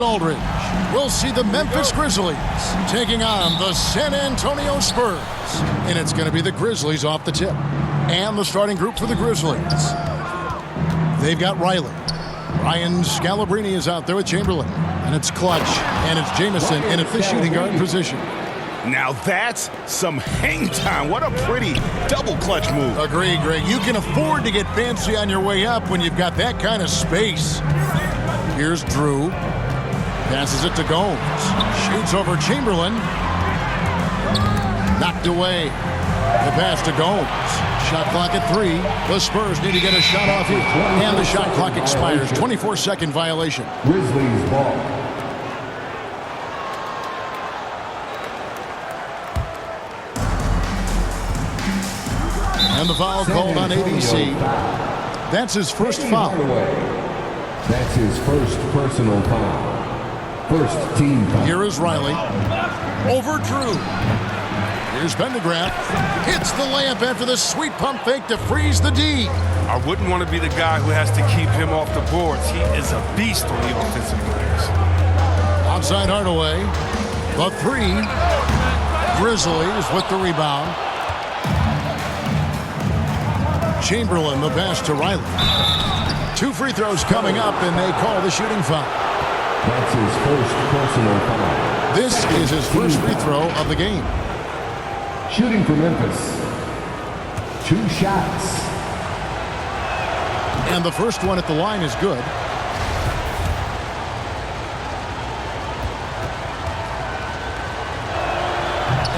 Aldridge. We'll see the Memphis Grizzlies taking on the San Antonio Spurs. And it's going to be the Grizzlies off the tip. And the starting group for the Grizzlies. They've got Riley. Ryan Scalabrine is out there with Chamberlain. And it's Clutch. And it's Jamison in at the shooting guard position. Now that's some hang time. What a pretty double clutch move. Agreed, Greg. You can afford to get fancy on your way up when you've got that kind of space. Here's Drew. Passes it to Gomes. Shoots over Chamberlain. Knocked away. The pass to Gomes. Shot clock at 3. The Spurs need to get a shot off here. And the shot clock expires. 24-second violation. Grizzlies ball. And the foul called on ABC. That's his first foul. That's his first personal foul. First team foul. Here is Riley. Over Drew. Here's Pendergraft. Hits the layup after the sweet pump fake to freeze the D. I wouldn't want to be the guy who has to keep him off the boards. He is a beast on the offensive glass. Outside Hardaway. The 3. Grizzlies with the rebound. Chamberlain, the pass to Riley. 2 free throws coming up, and they call the shooting foul. That's his first personal foul. This is his first free throw of the game. Shooting for Memphis. 2 shots. And the first one at the line is good.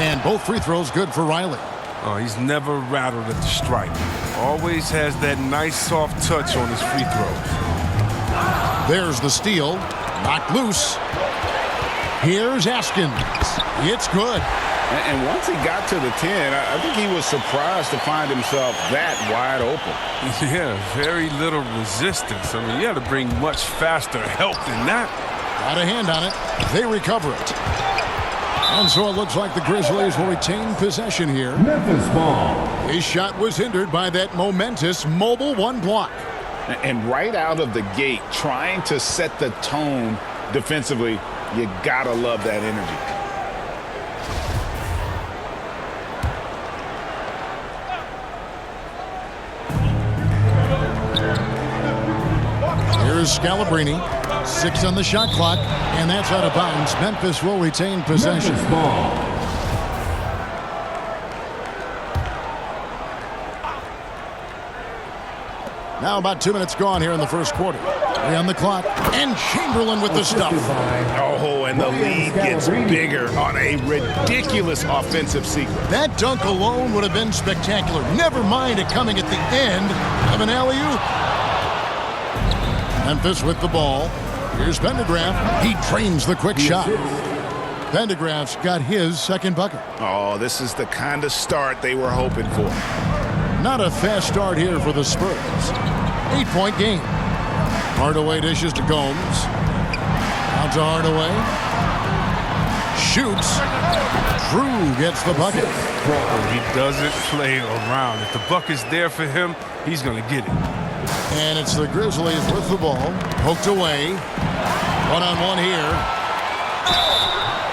And both free throws good for Riley. Oh, he's never rattled at the stripe. Always has that nice soft touch on his free throws. There's the steal. Knocked loose. Here's Askins. It's good. And once he got to the 10, I think he was surprised to find himself that wide open. Yeah, very little resistance. I mean, you had to bring much faster help than that. Got a hand on it. They recover it. And so it looks like the Grizzlies will retain possession here. Memphis ball. His shot was hindered by that momentous mobile 1 block. And right out of the gate, trying to set the tone defensively, you gotta love that energy. Here's Scalabrine. 6 on the shot clock, and that's out of bounds. Memphis will retain possession. Memphis ball. Now about 2 minutes gone here in the first quarter. 3 on the clock, and Chamberlain with the stuff. Oh, and the lead gets bigger on a ridiculous offensive sequence. That dunk alone would have been spectacular. Never mind it coming at the end of an alley-oop. Memphis with the ball. Here's Pendergraft. He trains the quick shot. Pendergraft's got his second bucket. Oh, this is the kind of start they were hoping for. Not a fast start here for the Spurs. 8-point game. Hardaway dishes to Gomes. Out to Hardaway. Shoots. Drew gets the bucket. He doesn't play around. If the bucket's there for him, he's going to get it. And it's the Grizzlies with the ball. Poked away. One-on-one here.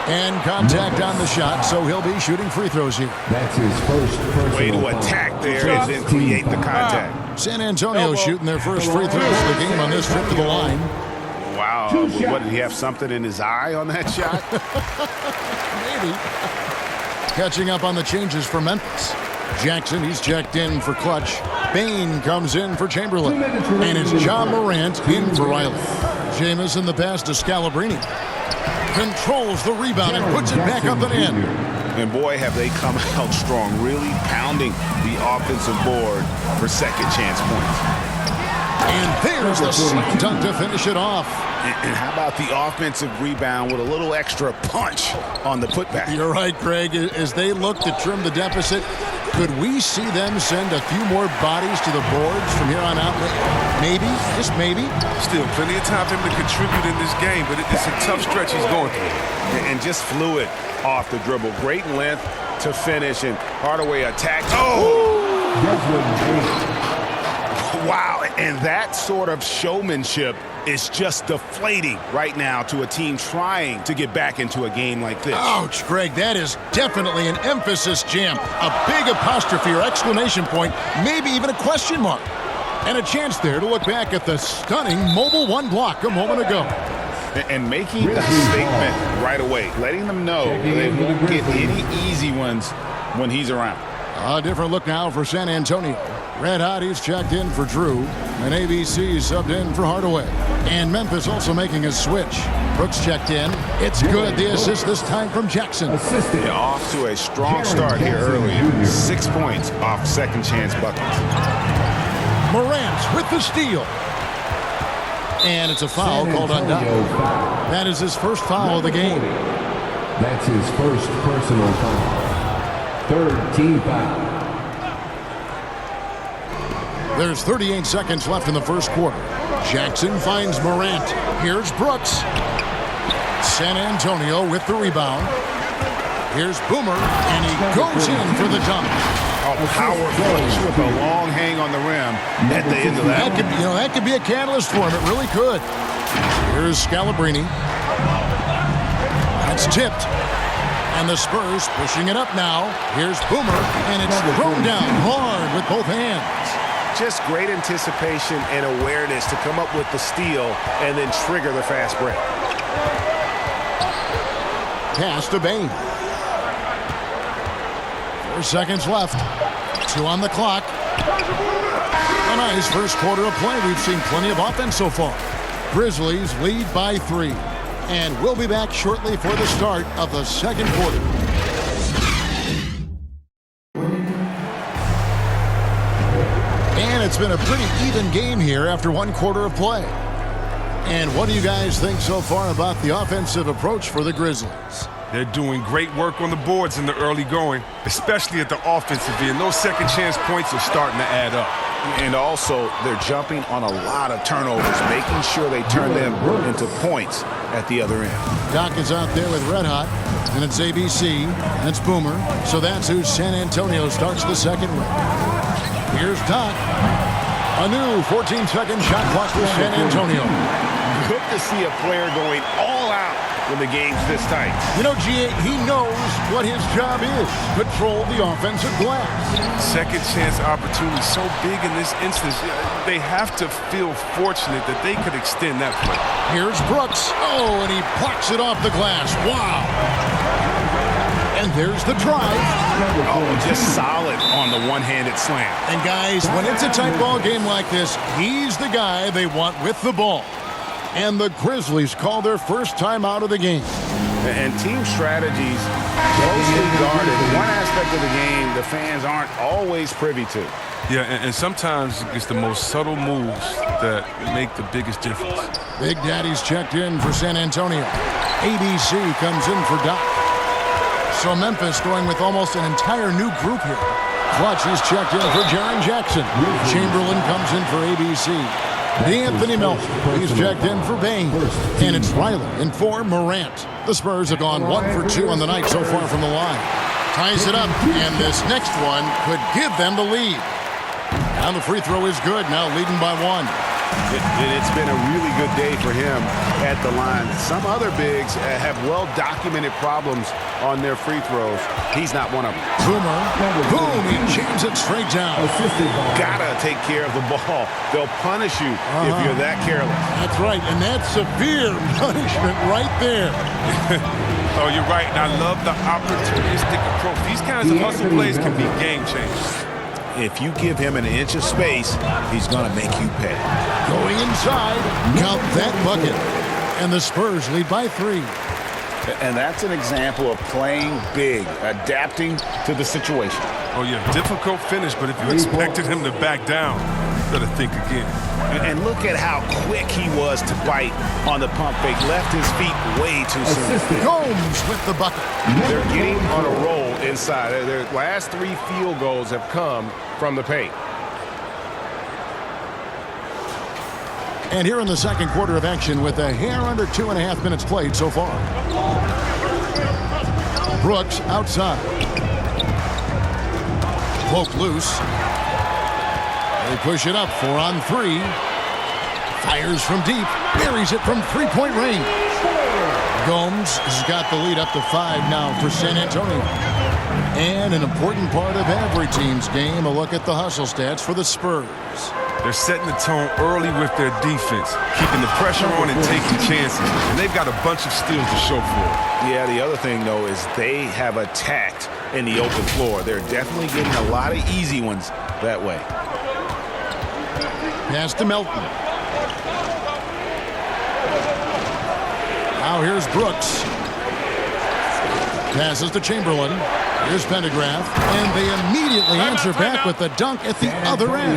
And contact on the shot, so he'll be shooting free throws here. That's his first personal Way to foul. attack there and then create the contact. San Antonio shooting their first free throws of the game on this trip to the line. Wow. What, did he have something in his eye on that shot? Maybe. Catching up on the changes for Memphis. Jackson, he's checked in for Clutch. Bain comes in for Chamberlain. And it's John Morant in for Riley. Jamison the pass to Scalabrine. Controls the rebound and puts it back up and in. And boy, have they come out strong, really pounding the offensive board for second chance points. And there's the slam dunk to finish it off. And how about the offensive rebound with a little extra punch on the putback? You're right, Greg. As they look to trim the deficit, could we see them send a few more bodies to the boards from here on out? Maybe, just maybe. Still plenty of time for him to contribute in this game, but it's a tough stretch he's going through. And just fluid off the dribble. Great length to finish, and Hardaway attacked. Oh! Wow, and that sort of showmanship is just deflating right now to a team trying to get back into a game like this. Ouch, Greg, that is definitely an emphasis jam. A big apostrophe or exclamation point, maybe even a question mark. And a chance there to look back at the stunning Mobile One block a moment ago. And making a statement right away, letting them know they won't get any easy ones when he's around. A different look now for San Antonio. Red Hotties checked in for Drew, and ABC subbed in for Hardaway. And Memphis also making a switch. Brooks checked in. It's good. The assist this time from Jackson. Yeah, off to a strong start here early. 6 points off second chance buckets. Morant with the steal. And it's a foul called on Doc. That is his first foul of the game. That's his first personal foul. Third team foul. There's 38 seconds left in the first quarter. Jackson finds Morant. Here's Brooks. San Antonio with the rebound. Here's Boomer, and he goes in for the dunk. A power flush with a long hang on the rim at the end of that. That could be a catalyst for him. It really could. Here's Scalabrine. That's tipped. And the Spurs pushing it up now. Here's Boomer, and it's thrown down hard with both hands. Just great anticipation and awareness to come up with the steal and then trigger the fast break. Pass to Bain. 4 seconds left. 2 on the clock. A nice first quarter of play. We've seen plenty of offense so far. Grizzlies lead by 3. And we'll be back shortly for the start of the second quarter. And it's been a pretty even game here after 1 quarter of play. And what do you guys think so far about the offensive approach for the Grizzlies? They're doing great work on the boards in the early going, especially at the offensive end. Those second chance points are starting to add up. And also, they're jumping on a lot of turnovers, making sure they turn them into points at the other end. Doc is out there with Red Hot, and it's ABC, and it's Boomer. So that's who San Antonio starts the second with. Here's Doc. A new 14-second shot clock for San Antonio. Good to see a player going all out when the game's this tight. You know, G.A., he knows what his job is. Control the offensive glass. Second chance opportunity so big in this instance. They have to feel fortunate that they could extend that play. Here's Brooks. Oh, and he plucks it off the glass. Wow. And there's the drive. Oh, just solid on the one-handed slam. And guys, when it's a tight ball game like this, he's the guy they want with the ball. And the Grizzlies call their first time out of the game. And team strategies closely guarded. One aspect of the game the fans aren't always privy to. Yeah, and sometimes it's the most subtle moves that make the biggest difference. Big Daddy's checked in for San Antonio. ABC comes in for Doc. So Memphis going with almost an entire new group here. Clutch is checked in for Jaren Jackson. Chamberlain comes in for ABC. D'Anthony Melton, he's checked in for Bain. And it's Riley in for Morant. The Spurs have gone 1 for 2 on the night so far from the line. Ties it up, and this next one could give them the lead. And the free throw is good, now leading by 1. It's been a really good day for him at the line. Some other bigs have well-documented problems on their free throws. He's not one of them. Boomer, boom, he jams it straight down. Gotta take care of the ball. They'll punish you if you're that careless. That's right, and that's severe punishment right there. Oh, you're right, and I love the opportunistic approach. These kinds of hustle plays can be game changers. If you give him an inch of space, he's going to make you pay. Going inside, count that bucket. And the Spurs lead by 3. And that's an example of playing big, adapting to the situation. Oh, yeah, difficult finish, but if you expected him to back down, you better think again. And look at how quick he was to bite on the pump fake. Left his feet way too soon. Gomes with the bucket. They're getting on a roll inside. Their last 3 field goals have come from the paint. And here in the second quarter of action with a hair under 2.5 minutes played so far. Brooks outside. Poke loose. They push it up, 4 on 3. Fires from deep, buries it from three-point range. Gomes has got the lead up to 5 now for San Antonio. And an important part of every team's game, a look at the hustle stats for the Spurs. They're setting the tone early with their defense, keeping the pressure on and taking chances. And they've got a bunch of steals to show for it. Yeah, the other thing, though, is they have attacked in the open floor. They're definitely getting a lot of easy ones that way. Pass to Melton. Now here's Brooks. Passes to Chamberlain. Here's Pendergraph. And they immediately answer back with the dunk at the other end.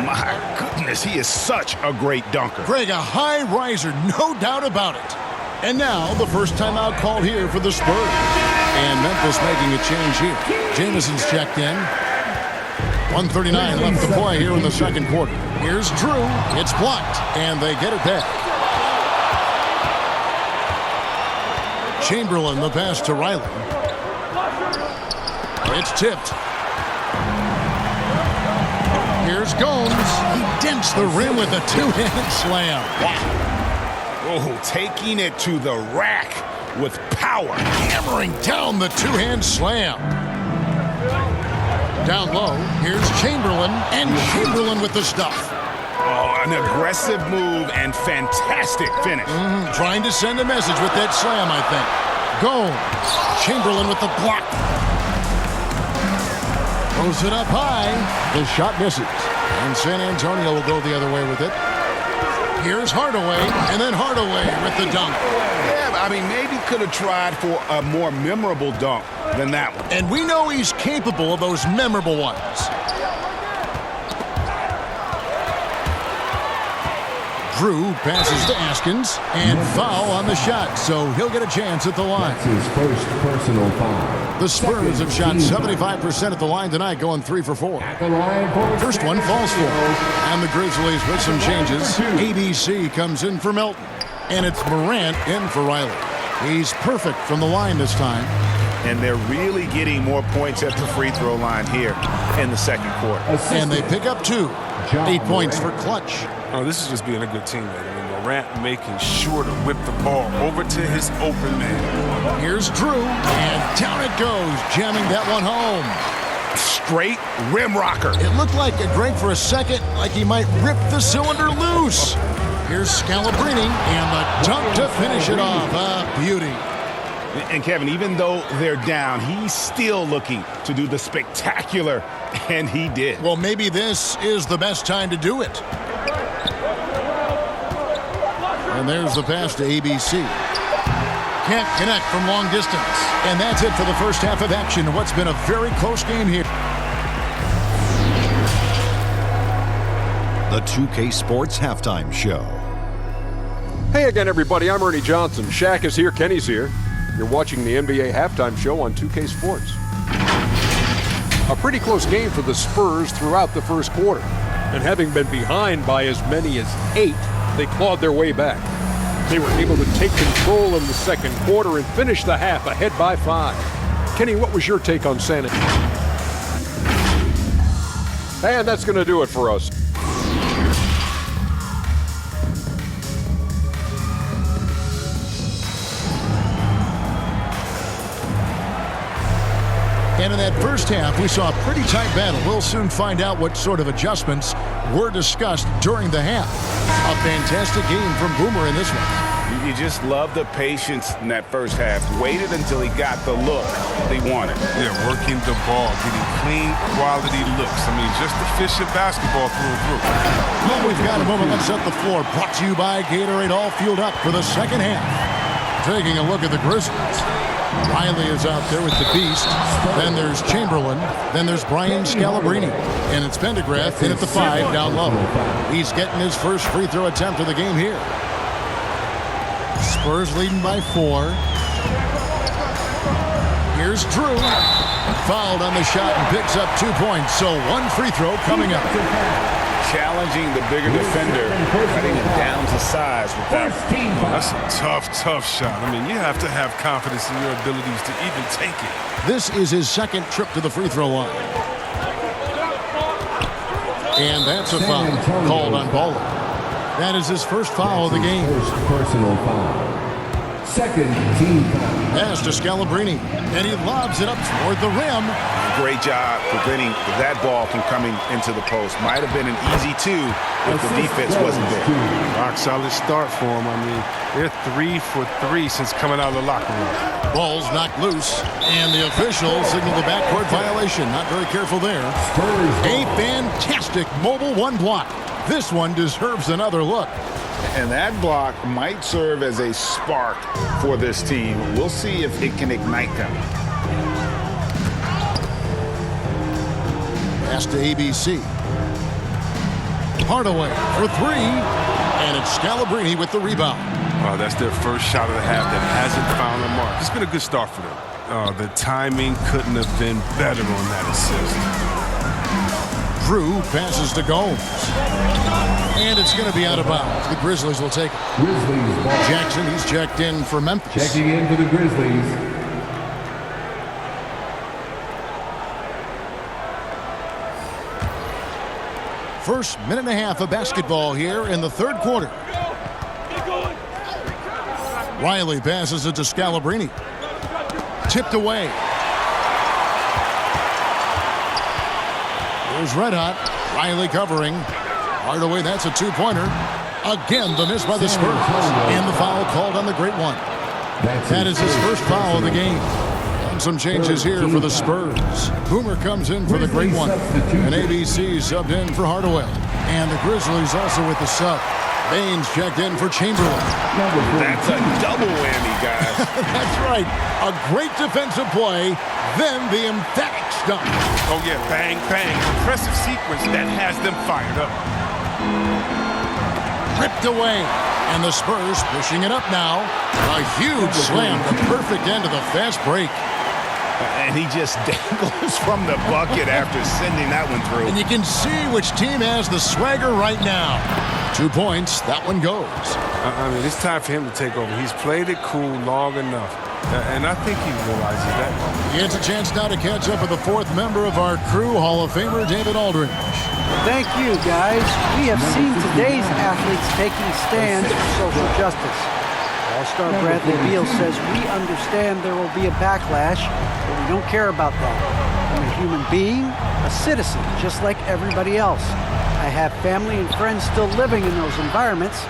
My goodness, he is such a great dunker. Greg, a high riser, no doubt about it. And now the first timeout called here for the Spurs. And Memphis making a change here. Jameson's checked in. 1:39 left to play here in the second quarter. Here's Drew. It's blocked, and they get it back. Chamberlain, the pass to Riley. It's tipped. Here's Gomes. He dents the rim with a two-hand slam. Oh, taking it to the rack with power. Hammering down the two-hand slam. Down low, here's Chamberlain, and Chamberlain with the stuff. Oh, an aggressive move and fantastic finish. Trying to send a message with that slam, I think. Gomes. Chamberlain with the block. Throws it up high. The shot misses. And San Antonio will go the other way with it. Here's Hardaway, and then Hardaway with the dunk. Yeah, I mean, maybe could have tried for a more memorable dunk than that one. And we know he's capable of those memorable ones. Drew passes to Askins, and foul on the shot, so he'll get a chance at the line. That's his first personal foul. The Spurs have shot 75% at the line tonight, going 3 for 4. At the line for First one falls for. And the Grizzlies with some changes. ABC comes in for Melton, and it's Morant in for Riley. He's perfect from the line this time. And they're really getting more points at the free throw line here in the second quarter. And they pick up 2. 8 points for Clutch. Oh, this is just being a good teammate. I mean, Morant making sure to whip the ball over to his open man. Here's Drew, and down it goes, jamming that one home. Straight rim rocker. It looked like a Greg for a second, like he might rip the cylinder loose. Here's Scalabrine, and the dunk to finish it off. A beauty. And Kevin, even though they're down, he's still looking to do the spectacular, and he did. Well, maybe this is the best time to do it. And there's the pass to ABC. Can't connect from long distance. And that's it for the first half of action. What's been a very close game here. The 2K Sports Halftime Show. Hey again, everybody. I'm Ernie Johnson. Shaq is here. Kenny's here. You're watching the NBA Halftime Show on 2K Sports. A pretty close game for the Spurs throughout the first quarter. And having been behind by as many as 8, they clawed their way back. They were able to take control in the second quarter and finish the half ahead by 5. Kenny, what was your take on San Antonio? And that's going to do it for us. And in that first half, we saw a pretty tight battle. We'll soon find out what sort of adjustments were discussed during the half. A fantastic game from Boomer in this one. You just love the patience in that first half. Waited until he got the look they wanted. Yeah, working the ball, getting clean, quality looks. I mean, just efficient basketball through and through. Well, we've got a moment. Let's set the floor. Brought to you by Gatorade, all fueled up for the second half. Taking a look at the Grizzlies. Riley is out there with the beast. Then there's Chamberlain. Then there's Brian Scalabrine. And it's Pendergraph in at the 5 down low. He's getting his first free throw attempt of the game here. Spurs leading by 4. Here's Drew. Fouled on the shot and picks up 2 points. So 1 free throw coming up. Challenging the bigger defender, cutting him down to size with that. That's a tough shot. I mean, you have to have confidence in your abilities to even take it. This is his second trip to the free throw line. And that's a foul called on Baldwin. That is his first foul of the game. First personal foul. Second team foul. Pass to Scalabrine, and he lobs it up toward the rim. Great job preventing that ball from coming into the post. Might have been an easy two if the defense wasn't there. Rock solid start for them. I mean, they're 3 for 3 since coming out of the locker room. Ball's knocked loose, and the official signaled the backcourt violation. Not very careful there. A fantastic mobile one block. This one deserves another look. And that block might serve as a spark for this team. We'll see if it can ignite them. Pass to ABC. Hardaway for three, and it's Scalabrine with the rebound. That's their first shot of the half that hasn't found a mark. It's been a good start for them. The timing couldn't have been better on that assist. Drew passes to Gomes. And it's going to be out of bounds. The Grizzlies will take it. Grizzlies ball. Jackson, he's checked in for Memphis. Checking in for the Grizzlies. First minute and a half of basketball here in the third quarter. Riley passes it to Scalabrine. Tipped away. Here's Red Hot. Riley covering. Hardaway, that's a two-pointer. Again, the miss by the Spurs. And the foul called on the great one. That is his first foul of the game. And some changes here for the Spurs. Boomer comes in for the great one. And ABC subbed in for Hardaway. And the Grizzlies also with the sub. Baines checked in for Chamberlain. That's a double whammy, guys. That's right. A great defensive play, then the emphatic stump. Oh, yeah, bang, bang. Impressive sequence that has them fired up. Ripped away. And the Spurs pushing it up now. A huge slam, the perfect end of the fast break. And he just dangles from the bucket after sending that one through. And you can see which team has the swagger right now. 2 points, that one goes. I mean, it's time for him to take over. He's played it cool long enough. And I think he realizes that. He gets a chance now to catch up with the fourth member of our crew, Hall of Famer David Aldridge. Thank you, guys. We have seen today's athletes taking stands for social justice. All-star Bradley Beal says we understand there will be a backlash, but we don't care about that. I'm a human being, a citizen, just like everybody else. I have family and friends still living in those environments,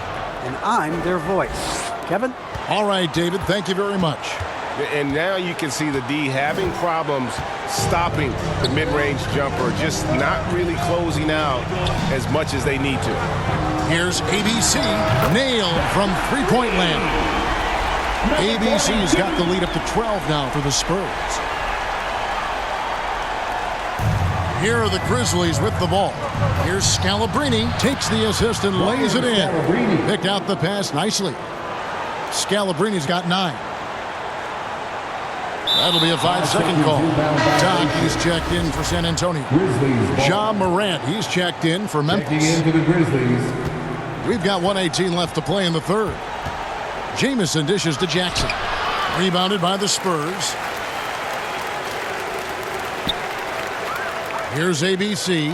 and I'm their voice. Kevin? All right, David, thank you very much. And now you can see the D having problems stopping the mid-range jumper, just not really closing out as much as they need to. Here's ABC, nailed from three-point land. ABC's got the lead up to 12 now for the Spurs. Here are the Grizzlies with the ball. Here's Scalabrine, takes the assist and lays it in. Picked out the pass nicely. Scalabrine's got 9. That'll be a 5-second call. Doc, he's checked in for San Antonio. Ja Morant, he's checked in for Memphis. Checking in for the Grizzlies. We've got 1:18 left to play in the third. Jamison dishes to Jackson. Rebounded by the Spurs. Here's ABC.